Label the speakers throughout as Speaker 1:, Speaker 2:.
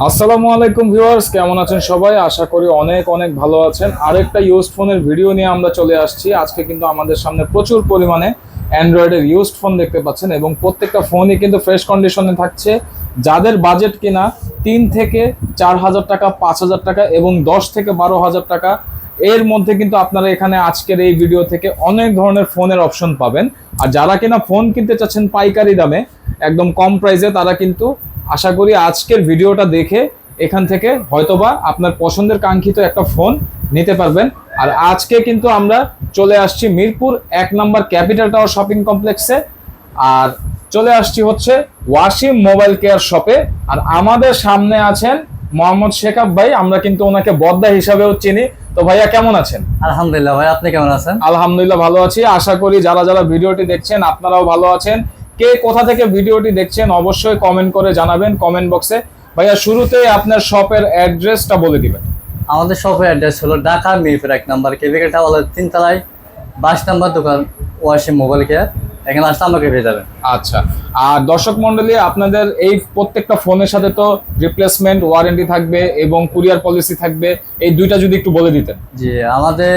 Speaker 1: আসসালামু আলাইকুম ভিউয়ার্স, কেমন আছেন সবাই? আশা করি অনেক অনেক ভালো আছেন। আরেকটা ইউজড ফোনের ভিডিও নিয়ে আমরা চলে আসছি। আজকে কিন্তু আমাদের সামনে প্রচুর পরিমাণে অ্যান্ড্রয়েডের ইউজড ফোন দেখতে পাচ্ছেন এবং প্রত্যেকটা ফোনই কিন্তু ফ্রেশ কন্ডিশনে থাকছে। যাদের বাজেট কিনা 3 থেকে 4 হাজার টাকা, 5 হাজার টাকা এবং 10 থেকে 12 হাজার টাকা এর মধ্যে কিন্তু আপনারা এখানে আজকের এই ভিডিও থেকে অনেক ধরনের ফোনের অপশন পাবেন। আর যারা কিনা ফোন কিনতে চাচ্ছেন পাইকারি দামে একদম কম প্রাইসে, তারা কিন্তু আশা করি আজকের ভিডিওটা দেখে এখান থেকে হয়তোবা আপনার পছন্দের কাঙ্ক্ষিত একটা ফোন নিতে পারবেন। আর আজকে কিন্তু আমরা চলে আসছি মিরপুর 1 নম্বর ক্যাপিটাল টাওয়ার শপিং কমপ্লেক্সে। আর চলে আসছি হচ্ছে ওয়াসিম মোবাইল কেয়ার শপে। আর আমাদের সামনে আছেন মোহাম্মদ শেখাব ভাই, আমরা কিন্তু ওনাকে বদ্দা হিসাবেও চিনি। তো ভাইয়া কেমন আছেন?
Speaker 2: আলহামদুলিল্লাহ ভাই, আপনি কেমন আছেন?
Speaker 1: আলহামদুলিল্লাহ ভালো আছি। আশা করি যারা যারা ভিডিওটি দেখছেন আপনারাও ভালো আছেন। কে কোথা থেকে ভিডিওটি দেখছেন অবশ্যই কমেন্ট করে জানাবেন কমেন্ট বক্সে। ভাইয়া শুরুতেই আপনার শপের অ্যাড্রেসটা বলে দিবেন।
Speaker 2: আমাদের শপের অ্যাড্রেস হলো ঢাকা মিরপুর 1 নম্বর ক্যাপিটাল টাওয়ার 3 তলায় 22 নম্বর দোকান ওয়াসিম মোবাইল কেয়ার। এখানে আসলে আমাকে পেয়ে যাবেন।
Speaker 1: আচ্ছা, আর দর্শক মন্ডলী, আপনাদের এই প্রত্যেকটা ফোনের সাথে তো রিপ্লেসমেন্ট ওয়ারেন্টি থাকবে এবং কুরিয়ার পলিসি থাকবে, এই দুইটা যদি একটু বলে দিতেন।
Speaker 2: জি, আমাদের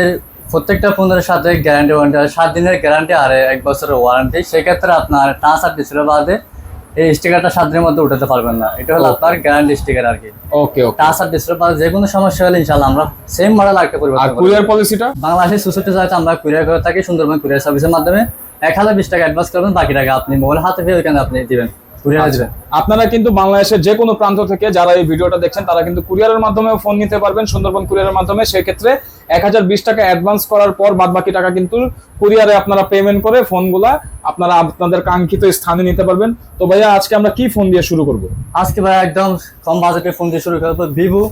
Speaker 2: প্রত্যেকটা ফোনের সাথে গ্যারান্টি ওয়ারেন্টি 7 দিনের গ্যারান্টি আর 1 বছরের ওয়ারেন্টি। সেক্ষেত্রে আপনার ট্রান্সফার ডিসপ্লে বাদে এই স্টিকারটা 7 দিনের মধ্যে উঠাতে পারবেন না। এটা হলো আপনার গ্যারান্টি স্টিকার আর কি।
Speaker 1: ওকে ওকে।
Speaker 2: ট্রান্সফার ডিসপ্লে বাদে যে কোনো সমস্যা হলে ইনশাআল্লাহ আমরা সেম মডেল আরেকটা পরিবর্তন
Speaker 1: আর
Speaker 2: করব।
Speaker 1: কুরিয়ার পলিসিটা
Speaker 2: বাংলাদেশের 64 জেলাতে আমরা কুরিয়ার করে থাকি। সুন্দরবন কুরিয়ার সার্ভিসের মাধ্যমে 1020 টাকা অ্যাডভান্স করবেন, বাকি টাকা আপনি মোবাইল হাতে পেয়ে ওইখানে আপনি দিবেন, কুরিয়ারে দিবেন।
Speaker 1: আপনারা কিন্তু বাংলাদেশের যে কোনো প্রান্ত থেকে যারা এই ভিডিওটা দেখছেন তারা কিন্তু কুরিয়ারের মাধ্যমে ফোন নিতে পারবেন, সুন্দরবন কুরিয়ারের মাধ্যমে। সেই ক্ষেত্রে 1020 টাকা অ্যাডভান্স করার পর বাদ বাকি টাকা কিন্তু কুরিয়ারে আপনারা পেমেন্ট করে ফোনগুলা আপনারা আপনাদের কাঙ্ক্ষিত স্থানে নিতে পারবেন। তো ভাইয়া আজকে আমরা কি ফোন দিয়ে শুরু করব?
Speaker 2: আজকে ভাই একদম কম বাজেটের ফোন দিয়ে শুরু করবো, ভিভো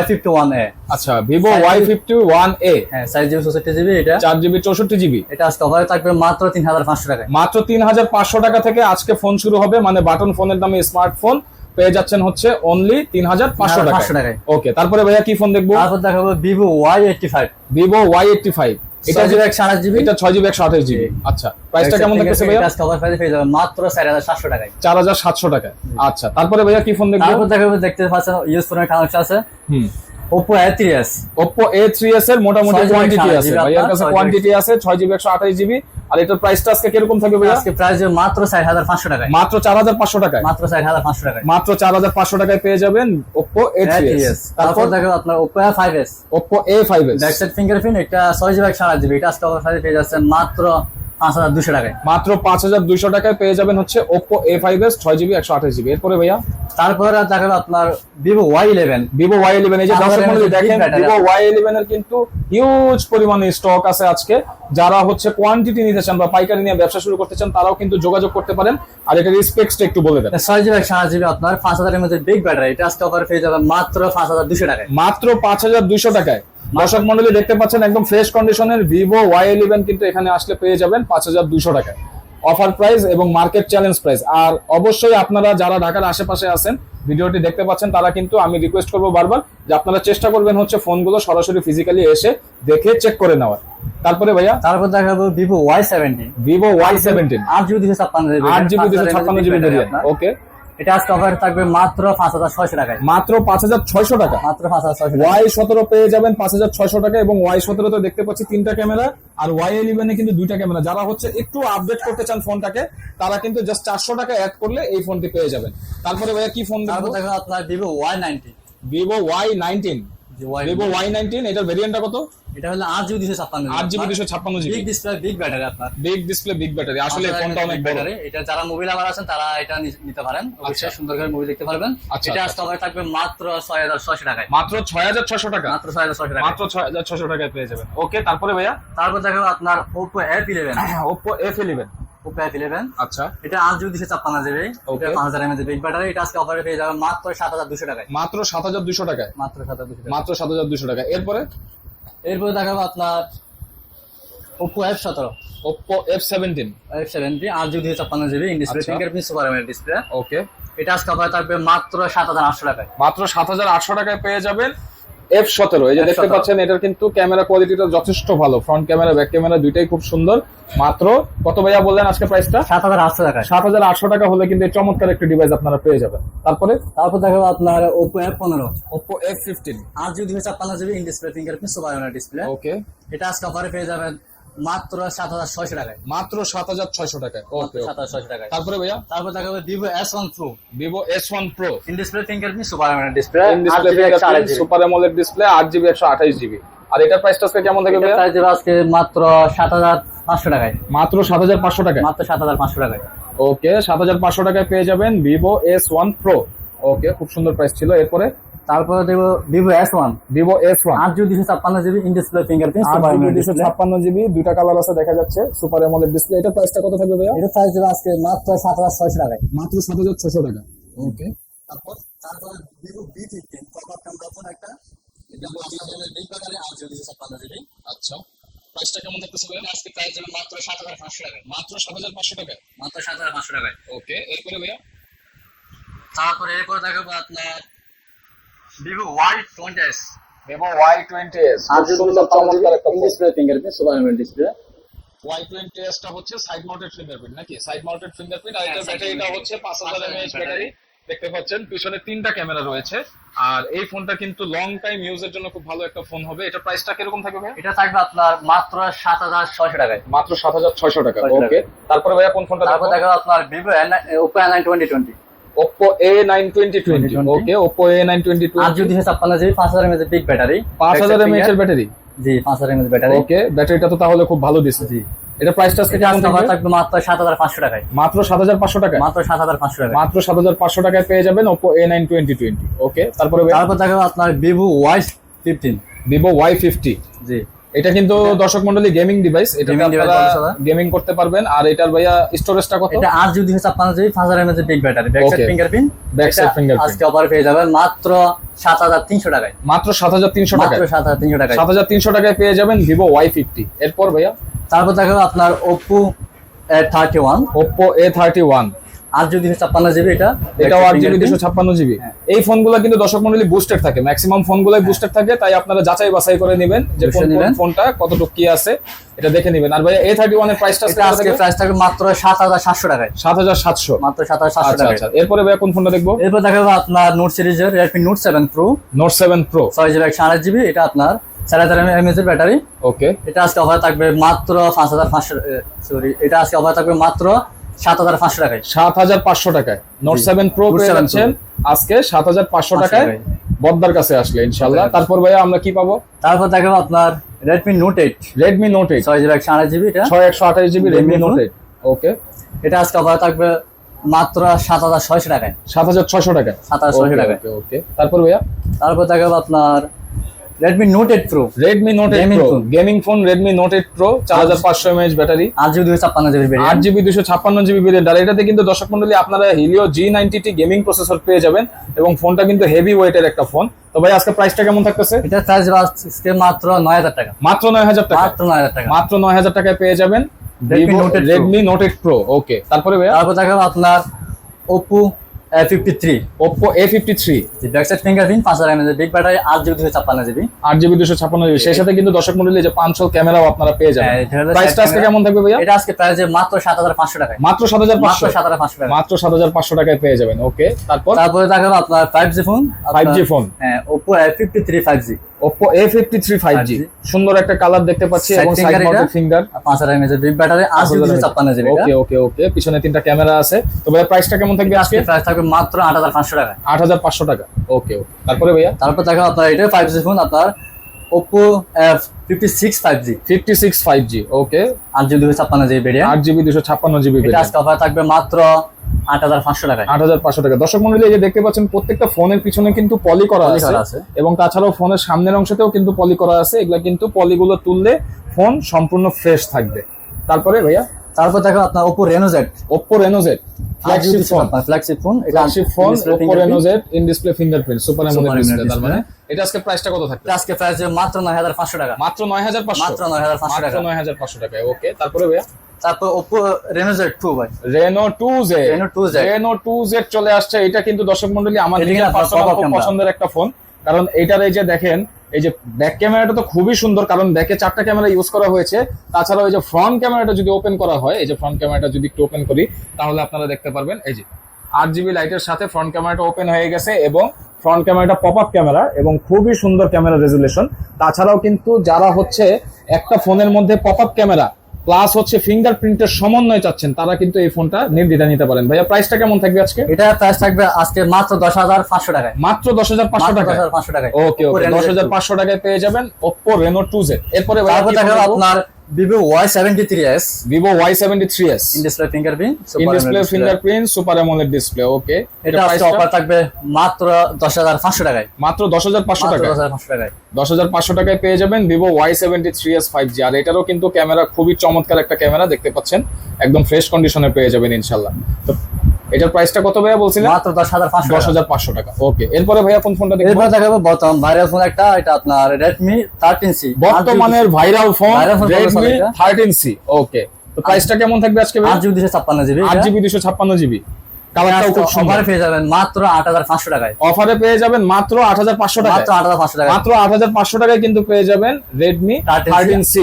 Speaker 2: Y51A।
Speaker 1: আচ্ছা, ভিভো Y51A।
Speaker 2: হ্যাঁ, 4GB 64GB, এটা
Speaker 1: 4GB 64GB।
Speaker 2: এটা আজকে অফারে থাকবে মাত্র 3500 টাকায়।
Speaker 1: মাত্র 3500 টাকা থেকে আজকে ফোন শুরু হবে, মানে বাটন ফোনের দামে স্মার্টফোন পেয়ে যাচ্ছেন হচ্ছে অনলি 3500 টাকায়। ওকে, তারপরে ভাইয়া কি ফোন দেখবো?
Speaker 2: তারপর দেখাবো ভিভো Y85।
Speaker 1: ভিভো Y85, এটা
Speaker 2: 6GB 128GB,
Speaker 1: এটা 6GB 128GB। আচ্ছা, প্রাইসটা কেমন থাকতেছে ভাইয়া?
Speaker 2: আজকে অফার প্রাইসে পেয়ে যাবেন মাত্র 4700 টাকায়।
Speaker 1: 4700 টাকায়। আচ্ছা, তারপরে ভাইয়া কি ফোন দেখবো?
Speaker 2: তারপর দেখাবো, দেখতে পাচ্ছেন ইউজ ফোনের কানেকশন আছে। Oppo A3s।
Speaker 1: Oppo A3s এর মোটামুটি
Speaker 2: 6GB
Speaker 1: কোয়ান্টিটি আছে,
Speaker 2: 128GB
Speaker 1: ভাইয়ার কাছে কোয়ান্টিটি আছে 6GB 128GB। আর এটার প্রাইসটা আজকে কিরকম থাকবে ভাইয়া?
Speaker 2: আজকে প্রাইস মাত্র 4500 টাকায়।
Speaker 1: মাত্র 4500 টাকায়।
Speaker 2: মাত্র 4500 টাকায়।
Speaker 1: মাত্র 4500 টাকায় পেয়ে যাবেন Oppo A3s।
Speaker 2: তারপর দেখো আপনার Oppo A5s।
Speaker 1: Oppo A5s,
Speaker 2: backside fingerprint, এটা 6GB 128GB, এটা আজকে অফার পেয়ে যাচ্ছেন মাত্র 5200 টাকায়।
Speaker 1: মাত্র 5200 টাকায় পেয়ে যাবেন হচ্ছে Oppo A5s 6GB 128GB। এরপরে ভাইয়া
Speaker 2: তারপর দেখাবো আপনার ভিভো Y11।
Speaker 1: ভিভো Y11, এই যে দর্শক মণ্ডলী দেখেন ভিভো Y11 এর কিন্তু হিউজ পরিমাণে স্টক আছে আজকে। যারা হচ্ছে কোয়ান্টিটি নিতে চান বা পাইকারি নিয়ে ব্যবসা শুরু করতে চান তারাও কিন্তু যোগাযোগ করতে পারেন। আর এটার স্পেকসটা একটু বলে দেন।
Speaker 2: 6GB 128GB আপনার 5000 এর মধ্যে বিগ ব্যাটারি, এটা আজকে অফার পেয়ে যাবেন মাত্র 5200 টাকায়।
Speaker 1: মাত্র 5200 টাকায়। দর্শক মণ্ডলী দেখতে পাচ্ছেন একদম ফ্রেশ কন্ডিশনের ভিভো Y11 কিন্তু এখানে আসলে পেয়ে যাবেন 5200 টাকায় অফার প্রাইস এবং মার্কেট চ্যালেঞ্জ প্রাইস। আর অবশ্যই আপনারা যারা ঢাকার আশেপাশে আছেন ভিডিওটি দেখতে পাচ্ছেন তারা কিন্তু আমি রিকোয়েস্ট করবো বারবার যে আপনারা চেষ্টা করবেন হচ্ছে ফোনগুলো সরাসরি ফিজিক্যালি এসে দেখে চেক করে নেওয়ার। তারপরে ভাইয়া
Speaker 2: তারপর দেখাবো Vivo Y17।
Speaker 1: Vivo Y17
Speaker 2: 8GB 256GB,
Speaker 1: 8GB 256GB variant. ওকে,
Speaker 2: এটা আজকে অফার থাকবে মাত্র 5600 টাকায়।
Speaker 1: মাত্র 5600 টাকা।
Speaker 2: মাত্র 5600 টাকা।
Speaker 1: Y17 পেয়ে যাবেন 5600 টাকা এবং Y17 তো দেখতে পাচ্ছি 3টা ক্যামেরা আর Y11 এ কিন্তু 2টা ক্যামেরা। যারা হচ্ছে একটু আপডেট করতে চান ফোনটাকে তারা কিন্তু জাস্ট 400 টাকা অ্যাড করলে এই ফোনটি পেয়ে যাবেন। তারপরে ভাইয়া কি ফোন
Speaker 2: তারপর
Speaker 1: দেখবো?
Speaker 2: দেখো আপনার Vivo Y19।
Speaker 1: Vivo Y19। Vivo Y19 এটার ভেরিয়েন্টটা কত?
Speaker 2: এটা হলো 8GB 256GB।
Speaker 1: 8GB 256GB।
Speaker 2: Big display, big battery আপনার।
Speaker 1: Big display, big battery. আসলে ফোনটা অনেক বড়।
Speaker 2: এটা যারা মুভি লাভার আছেন তারা এটা নিতে পারেন, অবশ্যই সুন্দর করে মুভি দেখতে পারবেন। এটা আজকে অফার থাকবে মাত্র 6600 টাকায়।
Speaker 1: মাত্র 6600 টাকা।
Speaker 2: মাত্র 6600 টাকা।
Speaker 1: মাত্র 6600 টাকায় পেয়ে যাবেন। ওকে, তারপরে ভাইয়া
Speaker 2: তারপর দেখো আপনার Oppo F11।
Speaker 1: Oppo F11।
Speaker 2: Oppo F11,
Speaker 1: আচ্ছা,
Speaker 2: এটা 8GB 256GB, এটা 5000 mAh বিগ ব্যাটারি, এটা আজকে অফারে পেয়ে যাবেন মাত্র 7200 টাকায়।
Speaker 1: মাত্র 7200 টাকায়।
Speaker 2: মাত্র 7200 টাকা।
Speaker 1: মাত্র 7200 টাকা। এরপরে
Speaker 2: দেখাবো আপনার Oppo F17।
Speaker 1: Oppo F17।
Speaker 2: 8GB 256GB, in display fingerprint super AMOLED display.
Speaker 1: Okay,
Speaker 2: এটা আজকে অফারে থাকবে মাত্র 7800 টাকায়।
Speaker 1: মাত্র 7800 টাকায় পেয়ে যাবেন F17 এই যে দেখতে
Speaker 2: F17
Speaker 1: পাচ্ছেন, এটার কিন্তু ক্যামেরা কোয়ালিটিটা যথেষ্ট ভালো, ফ্রন্ট ক্যামেরা ব্যাক ক্যামেরা দুইটাই খুব সুন্দর। মাত্র কত ভাইয়া বললেন আজকে প্রাইসটা?
Speaker 2: 7,800 টাকায়।
Speaker 1: 7,800 টাকা হলে কিন্তু এই চমৎকার একটা ডিভাইস আপনারা পেয়ে যাবেন।
Speaker 2: তারপর দেখাবো আপনার Oppo F15,
Speaker 1: Oppo F15
Speaker 2: 8GB 256GB in display fingerprint super AMOLED display.
Speaker 1: Okay,
Speaker 2: এটা আজকে অফারে পেয়ে যাবেন মাত্র 7,600 টাকায়।
Speaker 1: মাত্র 7,600 টাকায়। ওকে,
Speaker 2: 7,600 টাকায়।
Speaker 1: তারপরে ভাইয়া
Speaker 2: তারপর দেখাবো Vivo S1 Pro,
Speaker 1: Vivo S1 Pro
Speaker 2: in display fingerprint super AMOLED display,
Speaker 1: in display fingerprint super AMOLED display 8GB 128GB। আর এটার প্রাইসটা আজকে কেমন থাকবে ভাইয়া?
Speaker 2: প্রাইস দেবো আজকে মাত্র 7,500 টাকায়।
Speaker 1: মাত্র 7,500 টাকায়।
Speaker 2: মাত্র 7,500 টাকায়।
Speaker 1: ওকে, 7,500 টাকায় পেয়ে যাবেন Vivo S1 Pro। ওকে, খুব সুন্দর প্রাইস ছিল। এরপরে
Speaker 2: তারপরে দেবো Vivo S1,
Speaker 1: Vivo S1
Speaker 2: 8GB 256GB in display fingerprint super
Speaker 1: 8GB
Speaker 2: AMOLED display.
Speaker 1: 256GB, দুইটা কালার আছে দেখা যাচ্ছে, সুপার অ্যামোলেড ডিসপ্লে। এটার প্রাইসটা কত থাকবে ভাইয়া?
Speaker 2: এটা প্রাইস দেবো আজকে মাত্র 7,600 টাকায়।
Speaker 1: মাত্র 7,600 টাকা। ওকে,
Speaker 2: তারপরে Vivo V15 cover camera phone একটা, এটা আপনাদের বিগ বাজারে 8GB 256GB।
Speaker 1: আচ্ছা, প্রাইসটা কেমন থাকতেছে ভাইয়া?
Speaker 2: আজকে প্রাইস দেবো মাত্র 7,500 টাকায়।
Speaker 1: মাত্র 7,500 টাকা।
Speaker 2: মাত্র 7,500 টাকায়।
Speaker 1: ওকে, এরপরে ভাইয়া
Speaker 2: তারপরে এরপর দেখাবো আপনার Vivo Y20s,
Speaker 1: Vivo Y20s,
Speaker 2: চমৎকার একটা display fingerprint super AMOLED display.
Speaker 1: Y20s টা হচ্ছে সাইড মাউন্টেড ফিঙ্গারপ্রিন্ট নাকি? Side mounted fingerprint. আর এটার
Speaker 2: side
Speaker 1: ব্যাটারিটা
Speaker 2: mounted
Speaker 1: হচ্ছে 5,000
Speaker 2: 5,000
Speaker 1: mAh ব্যাটারি। দেখতে পাচ্ছেন পিছনে তিনটা ক্যামেরা রয়েছে। আর এই ফোনটা কিন্তু লং টাইম ইউজের জন্য খুব ভালো একটা ফোন হবে। এটা প্রাইসটা কিরকম থাকবে ভাই?
Speaker 2: এটা থাকবে আপনার মাত্র 7,600 টাকায়।
Speaker 1: মাত্র 7,600 টাকা।
Speaker 2: 600
Speaker 1: ওকে, তারপরে ভাইয়া কোন ফোনটা
Speaker 2: তারপর
Speaker 1: দেখবো?
Speaker 2: দেখাবো আপনার Oppo A9 2020,
Speaker 1: Oppo A9 2020। ওকে, Oppo A9 2020
Speaker 2: 8GB 256GB 5,000 mAh big battery,
Speaker 1: 5,000 mAh এর ব্যাটারি।
Speaker 2: জি 5,000 mAh ব্যাটারি।
Speaker 1: ওকে, ব্যাটারিটা তো তাহলে খুব ভালো দিছে।
Speaker 2: জি,
Speaker 1: এটা প্রাইসটা আজকে
Speaker 2: এটা
Speaker 1: কেমন
Speaker 2: আজকে
Speaker 1: থাকবে?
Speaker 2: থাকবে মাত্র 7,500 টাকায়।
Speaker 1: মাত্র 7,500 টাকা।
Speaker 2: মাত্র 7,500 টাকায়।
Speaker 1: মাত্র 7,500 টাকায় পেয়ে যাবেন Oppo A9 2020। ওকে, তারপরে ভাইয়া
Speaker 2: তারপর দেখাবো আপনার Vivo Y15।
Speaker 1: Vivo Y50।
Speaker 2: জি,
Speaker 1: এটা কিন্তু দর্শক মন্ডলী গেমিং ডিভাইস, এটা
Speaker 2: Gaming device
Speaker 1: আপনারা
Speaker 2: বলছো না?
Speaker 1: গেমিং করতে পারবেন। আর এটার ভাইয়া স্টোরেজটা কত?
Speaker 2: এটা 8GB 256GB 5,000 mAh big battery, back side
Speaker 1: Okay.
Speaker 2: Fingerprint.
Speaker 1: Back side fingerprint।
Speaker 2: আজকে অফারে পেয়ে যাবেন মাত্র 7,300 টাকায়।
Speaker 1: মাত্র 7,300
Speaker 2: মাত্র
Speaker 1: টাকায়।
Speaker 2: 7,300 টাকায়।
Speaker 1: 7,300 টাকায় পেয়ে যাবেন Vivo Y50। এরপর ভাইয়া
Speaker 2: তারপর দেখাবো আপনার Oppo A31,
Speaker 1: Oppo A31।
Speaker 2: 8GB 256GB,
Speaker 1: এটাও 8GB 256GB। এই ফোনগুলো কিন্তু দর্শক মন্ডলী বুস্টেড থাকে, ম্যাক্সিমাম ফোনগুলোই বুস্টেড থাকে, তাই আপনারা যাচাই বাছাই করে নেবেন যে কোন
Speaker 2: বুঝে নিবেন।
Speaker 1: ফোনটা কতটুকু কি আছে এটা দেখে নেবেন। আর ভাইয়া A31 এর প্রাইসটা
Speaker 2: এটা আজকে প্রাইস থাকবে মাত্র 7,700 টাকায়।
Speaker 1: 7,700।
Speaker 2: মাত্র 7,700
Speaker 1: আচ্ছা
Speaker 2: টাকায়।
Speaker 1: আচ্ছা, এরপরে ভাইয়া কোন ফোনটা দেখবো?
Speaker 2: এরপর দেখাবো আপনার নোট সিরিজের Redmi Note 7 Pro,
Speaker 1: Note 7 Pro।
Speaker 2: 6GB 128GB, এটা আপনার 4,500 mAh এর ব্যাটারি।
Speaker 1: ওকে,
Speaker 2: এটা আজকে অফার থাকবে মাত্র 5,500, সরি, এটা আজকে অফার থাকবে মাত্র 7,500 টাকায়।
Speaker 1: 7,500 টাকায় Note 7 Pro
Speaker 2: Note
Speaker 1: পেয়ে
Speaker 2: 7
Speaker 1: যাচ্ছেন আজকে 7,500 টাকায়
Speaker 2: টাকায়।
Speaker 1: বদ্দার কাছে আসলে ইনশাআল্লাহ। তারপর ভাইয়া আমরা কি পাবো?
Speaker 2: তারপর দেখাবো আপনার Redmi Note 8,
Speaker 1: Redmi Note 8
Speaker 2: 6GB 128GB, এটা
Speaker 1: 128GB Redmi
Speaker 2: Redmi
Speaker 1: Note 8। ওকে,
Speaker 2: এটা আজকে অফার থাকবে মাত্র 7,600 টাকায়।
Speaker 1: 7,600 টাকায়।
Speaker 2: 7,600 টাকায়।
Speaker 1: ওকে ওকে, তারপর ভাইয়া
Speaker 2: তারপর দেখাবো আপনার Redmi Note 8 Pro,
Speaker 1: Redmi Note 8
Speaker 2: Gaming
Speaker 1: Pro,
Speaker 2: phone।
Speaker 1: Gaming phone Redmi Note 8 Pro, 4,500 mAh battery,
Speaker 2: 8GB 256GB variant.
Speaker 1: 8GB 256GB variant. আর এটাতে কিন্তু দর্শক মন্ডলী আপনারা Helio G90T গেমিং প্রসেসর পেয়ে যাবেন এবং ফোনটা কিন্তু হেভি ওয়েটের একটা ফোন। তো ভাই আজকে প্রাইসটা কেমন থাকতেছে?
Speaker 2: এটা প্রাইস আজকে মাত্র 9,000 টাকা।
Speaker 1: মাত্র 9,000 টাকা।
Speaker 2: মাত্র 9,000 টাকা।
Speaker 1: মাত্র 9,000 টাকায় পেয়ে যাবেন
Speaker 2: Redmi Note 8 Pro।
Speaker 1: Redmi Note 8 Pro। ওকে, তারপরে ভাইয়া
Speaker 2: তারপর দেখাবো আপনার Oppo A53,
Speaker 1: Oppo A53,
Speaker 2: back side fingerprint, 5,000 mAh big battery, 8GB 256GB।
Speaker 1: 8GB 256GB। সেই সাথে কিন্তু দর্শক মন্ডলী যে পাঞ্চল ক্যামেরাও আপনারা পেয়ে যাবেন।
Speaker 2: হ্যাঁ, এটা হলো
Speaker 1: প্রাইসটা
Speaker 2: side
Speaker 1: আজকে
Speaker 2: camera।
Speaker 1: কেমন থাকবে ভাইয়া?
Speaker 2: এটা আজকে প্রাইস মাত্র 7,500 টাকায়।
Speaker 1: মাত্র
Speaker 2: মাত্র
Speaker 1: 7,500।
Speaker 2: 7,500 টাকা।
Speaker 1: মাত্র 7,500 টাকায় পেয়ে যাবেন। ওকে, তারপর
Speaker 2: তারপরে দেখাবো আপনার 5G ফোন,
Speaker 1: 5G ফোন।
Speaker 2: হ্যাঁ, Oppo A53 5G,
Speaker 1: Oppo A53 5G, সুন্দর একটা কালার দেখতে পাচ্ছি
Speaker 2: Side
Speaker 1: এবং সাইড
Speaker 2: finger
Speaker 1: মাউন্টেড
Speaker 2: এটা।
Speaker 1: Finger.
Speaker 2: 5,000 mAh big battery, 8GB 256GB।
Speaker 1: ওকে ওকে ওকে, পিছনে তিনটা ক্যামেরা আছে। তো ভাইয়া প্রাইসটা কেমন থাকবে আজকে?
Speaker 2: আজকে প্রাইস থাকবে মাত্র 8,500 টাকা।
Speaker 1: 8,500 টাকা। ওকে ওকে, তারপরে ভাইয়া
Speaker 2: তারপর দেখাবো আপনার এটা 5G ফোন, আপনার Oppo F56 5G,
Speaker 1: 56 5G। ওকে,
Speaker 2: 8GB 256GB variant.
Speaker 1: 8GB 256GB
Speaker 2: এটা
Speaker 1: ভেরিয়েন্ট।
Speaker 2: আজকে অফার থাকবে মাত্র 8,500 টাকায়।
Speaker 1: 8,500 টাকা। দর্শক মন্ডলী এই যে দেখতে পাচ্ছেন প্রত্যেকটা ফোনের পিছনে কিন্তু পলি করা
Speaker 2: Poly করা
Speaker 1: আছে
Speaker 2: আছে।
Speaker 1: এবং তাছাড়াও ফোনের সামনের অংশতেও কিন্তু পলি করা আছে। এগুলা কিন্তু পলিগুলো তুললে ফোন সম্পূর্ণ ফ্রেশ থাকবে। তারপরে ভাইয়া
Speaker 2: তারপর দেখো আপনার Oppo Reno Z,
Speaker 1: Oppo Reno Z flagship phone.
Speaker 2: Flagship phone, এটা
Speaker 1: flagship phone
Speaker 2: display
Speaker 1: Oppo
Speaker 2: fingerprint।
Speaker 1: Reno Z in display fingerprint super AMOLED
Speaker 2: Super
Speaker 1: display.
Speaker 2: AMOLED
Speaker 1: তার মানে এটা আজকে প্রাইসটা কত থাকবে?
Speaker 2: এটা আজকে প্রাইস মাত্র 9,500 টাকা।
Speaker 1: মাত্র 9,500।
Speaker 2: মাত্র 9,500
Speaker 1: মাত্র
Speaker 2: টাকা।
Speaker 1: 9,500 টাকায়। ওকে, তারপরে ভাইয়া
Speaker 2: তারপর Oppo Reno Z 2 ভাই,
Speaker 1: Reno 2Z।
Speaker 2: Reno 2Z।
Speaker 1: Reno 2Z চলে আসছে। এটা কিন্তু দর্শক মন্ডলী আমার
Speaker 2: এদিকে
Speaker 1: নিজের
Speaker 2: আপনার
Speaker 1: পার্সোনাল
Speaker 2: pop-up
Speaker 1: খুব
Speaker 2: camera।
Speaker 1: পছন্দের একটা ফোন, কারণ এটার এই যে দেখেন এই যে ব্যাক ক্যামেরাটা তো খুবই সুন্দর, কারণ ব্যাকে 4টা ক্যামেরা ইউজ করা হয়েছে। তাছাড়াও এই যে ফ্রন্ট ক্যামেরাটা যদি ওপেন করা হয়, এই যে ফ্রন্ট ক্যামেরাটা যদি একটু ওপেন করি তাহলে আপনারা দেখতে পারবেন এই যে 8GB লাইটের সাথে ফ্রন্ট ক্যামেরাটা ওপেন হয়ে গেছে এবং ফ্রন্ট ক্যামেরাটা পপ আপ ক্যামেরা এবং খুবই সুন্দর ক্যামেরা রেজুলেশন। তাছাড়াও কিন্তু যারা হচ্ছে একটা ফোনের মধ্যে পপ আপ ক্যামেরা প্লাস হচ্ছে ফিঙ্গারপ্রিন্টের সমন্বয় চাচ্ছেন, তারা কিন্তু এই ফোনটা নির্দ্বিধায় নিতে পারেন। ভাইয়া প্রাইসটা কেমন থাকবে আজকে?
Speaker 2: এটা প্রাইস থাকবে আজকে মাত্র 10,500 টাকায়।
Speaker 1: মাত্র 10,500 টাকা।
Speaker 2: 10,500 টাকায়।
Speaker 1: ওকে ওকে, 10,500 টাকায় পেয়ে যাবেন Oppo Reno 2Z। এরপরে
Speaker 2: তারপর দেখাবো আপনার Vivo Y73s,
Speaker 1: Vivo Y73s
Speaker 2: in display fingerprint,
Speaker 1: in display fingerprint super AMOLED display. Okay,
Speaker 2: এটা আজকে অফার থাকবে মাত্র 10,500 টাকায়।
Speaker 1: মাত্র 10,500 টাকা।
Speaker 2: 10,500 টাকায়
Speaker 1: 10,500 টাকায় পেয়ে যাবেন Vivo Y73s 5G। আর এটারও কিন্তু ক্যামেরা খুবই চমৎকার একটা ক্যামেরা, দেখতে পাচ্ছেন একদম ফ্রেশ কন্ডিশনে পেয়ে যাবেন ইনশাআল্লাহ। তো এটার প্রাইসটা কত ভাইয়া বলছিলেন?
Speaker 2: মাত্র 10,500 টাকা।
Speaker 1: 10,500 টাকা। ওকে, এরপরে ভাইয়া কোন ফোনটা দেখবো?
Speaker 2: এরপর দেখাবো বর্তমান ভাইরাল ফোন একটা, এটা আপনার Redmi 13C,
Speaker 1: বর্তমানের viral phone
Speaker 2: viral phone
Speaker 1: Redmi 13C। ওকে, তো প্রাইসটা কেমন থাকবে আজকে ভাইয়া?
Speaker 2: 8GB 256GB,
Speaker 1: 8GB 256GB। কালারটাও খুব সুন্দর।
Speaker 2: অফারে পেয়ে যাবেন মাত্র 8,500 টাকায়।
Speaker 1: অফারে পেয়ে যাবেন মাত্র 8,500 টাকা।
Speaker 2: মাত্র 8,500 টাকা।
Speaker 1: মাত্র 8,500 টাকায় কিন্তু পেয়ে যাবেন Redmi 13C।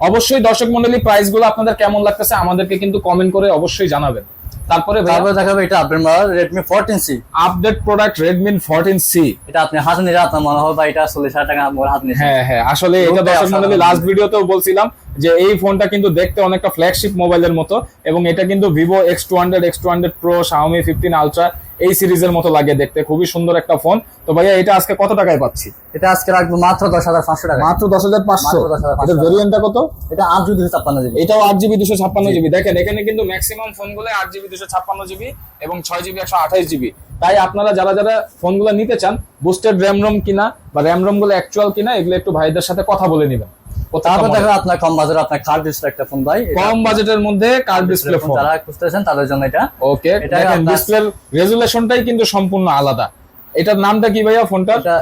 Speaker 1: অবশ্যই দর্শক মণ্ডলী প্রাইসগুলো আপনাদের কেমন লাগতেছে আমাদেরকে কিন্তু কমেন্ট করে অবশ্যই জানাবেন। তারপরে
Speaker 2: দেখাবো এটা আপনার Redmi 14C,
Speaker 1: update product Redmi 14C।
Speaker 2: এটা আপনি হাতে নিলে আপনার মনে হবে এটা 40,000 টাকা আমার হাতে নিয়ে।
Speaker 1: হ্যাঁ হ্যাঁ, আসলে এটা দর্শক মণ্ডলী লাস্ট ভিডিওতেও বলছিলাম যে এই ফোনটা কিন্তু দেখতে অনেকটা ফ্ল্যাগশিপ মোবাইলের মতো এবং এটা কিন্তু Vivo X200, X200 Pro, Xiaomi 15 Ultra এই সিরিজের মতো লাগে দেখতে, খুবই সুন্দর একটা ফোন। তো ভাইয়া এটা আজকে কত টাকায় পাচ্ছি?
Speaker 2: এটা আজকে রাখবো মাত্র 10,500 টাকা।
Speaker 1: মাত্র 10,500। এটা ভেরিয়েন্টটা কত?
Speaker 2: এটা 8GB 256GB।
Speaker 1: এটাও 8GB 256GB। দেখেন এখানে কিন্তু ম্যাক্সিমাম ফোনগুলো 8GB 256GB এবং 6GB 128GB। তাই আপনারা যারা যারা ফোনগুলো নিতে চান, বুস্টেড র্যাম রোম কিনা বা র্যাম রোম গুলো অ্যাকচুয়াল কিনা এগুলো একটু ভাইদের সাথে কথা বলে নেবেন।
Speaker 2: তারপর দেখো আপনার কম বাজেট আপনার কার্ভ ডিসপ্লে একটা ফোন ভাই,
Speaker 1: কম বাজেটের মধ্যে কার্ভ ডিসপ্লে ফোন
Speaker 2: যারা খুঁজতেছেন তাদের জন্য এটা।
Speaker 1: ওকে, দেখেন ডিসপ্লের রেজুলেশনটাই কিন্তু সম্পূর্ণ আলাদা। এটার নামটা কি ভাইয়া ফোনটা?
Speaker 2: এটা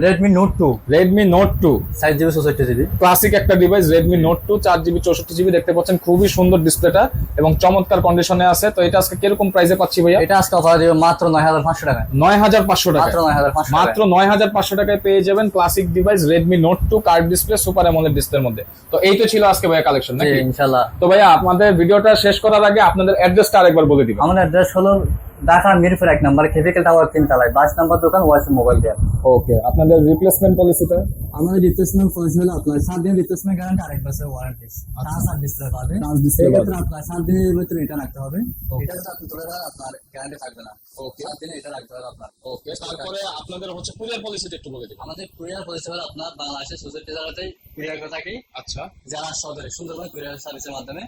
Speaker 2: Redmi Note 2,
Speaker 1: Redmi Note 2
Speaker 2: 6GB 64GB,
Speaker 1: classic একটা device Redmi Note 2 4GB 64GB। দেখতে পাচ্ছেন খুবই সুন্দর ডিসপ্লেটা এবং চমৎকার কন্ডিশনে আছে। তো এটা আজকে কিরকম প্রাইসে পাচ্ছি ভাইয়া?
Speaker 2: এটা আজকে অফার দিব মাত্র 9,500 টাকা।
Speaker 1: 9,500 টাকা।
Speaker 2: মাত্র 9,500
Speaker 1: মাত্র 9,500 টাকায় পেয়ে যাবেন classic device Redmi Note 2 curve display super AMOLED ডিসপ্লের মধ্যে। তো এই তো ছিল আজকে ভাইয়া কালেকশন নাকি?
Speaker 2: ইনশাআল্লাহ।
Speaker 1: তো ভাইয়া আপনাদের ভিডিওটা শেষ করার আগে আপনাদের অ্যাড্রেসটা আরেকবার বলে দিবেন।
Speaker 2: আমাদের অ্যাড্রেস হলো ঢাকা মিরপুর 1 নম্বর কেভিকেল টাওয়ার 3 তলায় 22 নম্বর দোকান ওয়াইসি মোবাইল কেয়ার।
Speaker 1: ওকে, আপনাদের রিপ্লেসমেন্ট পলিসিটা?
Speaker 2: আমাদের রিপ্লেসমেন্ট পলিসি হলো আপনার 7 দিনের রিপ্লেসমেন্ট গ্যারান্টি আর 1 বছরের ওয়ারেন্টি। টাচ আর ডিসপ্লে বাদে এই ক্ষেত্রে আপনার 7 দিনের ভিতরে এটা রাখতে হবে। এটা যদি আপনি ধরে রাখেন আপনার গ্যারান্টি থাকবে না। ওকে, 7 দিনে এটা রাখতে হবে আপনার।
Speaker 1: ওকে, তারপরে আপনাদের হচ্ছে কুরিয়ার পলিসিটা একটু বলে দিন।
Speaker 2: আমাদের কুরিয়ার পলিসি হলো আপনার বাংলাদেশের 64 জেলাতেই কুরিয়ার করে থাকি।
Speaker 1: আচ্ছা,
Speaker 2: যারা সদরে সুন্দরবন কুরিয়ার সার্ভিসের মাধ্যমে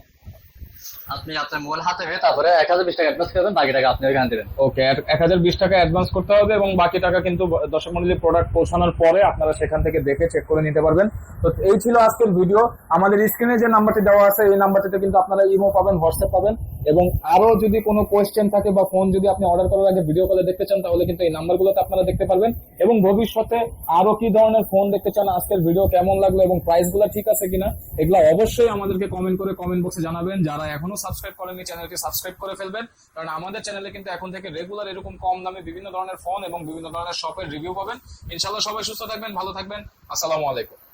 Speaker 2: আপনি আপনার মোবাইল হাতে পেয়ে তারপরে 1,020 টাকা অ্যাডভান্স করবেন, বাকি টাকা আপনি ওখানে দেবেন।
Speaker 1: ওকে, 1,020 টাকা অ্যাডভান্স করতে হবে এবং বাকি টাকা কিন্তু দর্শক মণ্ডলী প্রোডাক্ট পৌঁছানোর পরে আপনারা সেখান থেকে দেখে চেক করে নিতে পারবেন। তো এই ছিল আজকের ভিডিও। আমাদের স্ক্রিনে যে নাম্বারটি দেওয়া আছে এই নাম্বারটিতে কিন্তু আপনারা ইমো পাবেন, হোয়াটসঅ্যাপ পাবেন এবং আরো যদি কোনো কোয়েশ্চেন থাকে বা ফোন যদি আপনি অর্ডার করার আগে ভিডিও কলে দেখতে চান তাহলে কিন্তু এই নাম্বারগুলোতে আপনারা দেখতে পারবেন। এবং ভবিষ্যতে আরো কি ধরনের ফোন দেখতে চান, আজকের ভিডিও কেমন লাগলো এবং প্রাইসগুলো ঠিক আছে কিনা এগুলো অবশ্যই আমাদেরকে কমেন্ট করে কমেন্ট বক্সে জানাবেন। যারা এখনো সাবস্ক্রাইব করেননি চ্যানেলটি সাবস্ক্রাইব করে ফেলবেন, কারণ আমাদের চ্যানেলে কিন্তু এখন থেকে রেগুলার এরকম কম দামে বিভিন্ন ধরনের ফোন এবং বিভিন্ন ধরনের শপের রিভিউ পাবেন। ইনশাআল্লাহ সবাই সুস্থ থাকবেন, ভালো থাকবেন। আসসালামু আলাইকুম।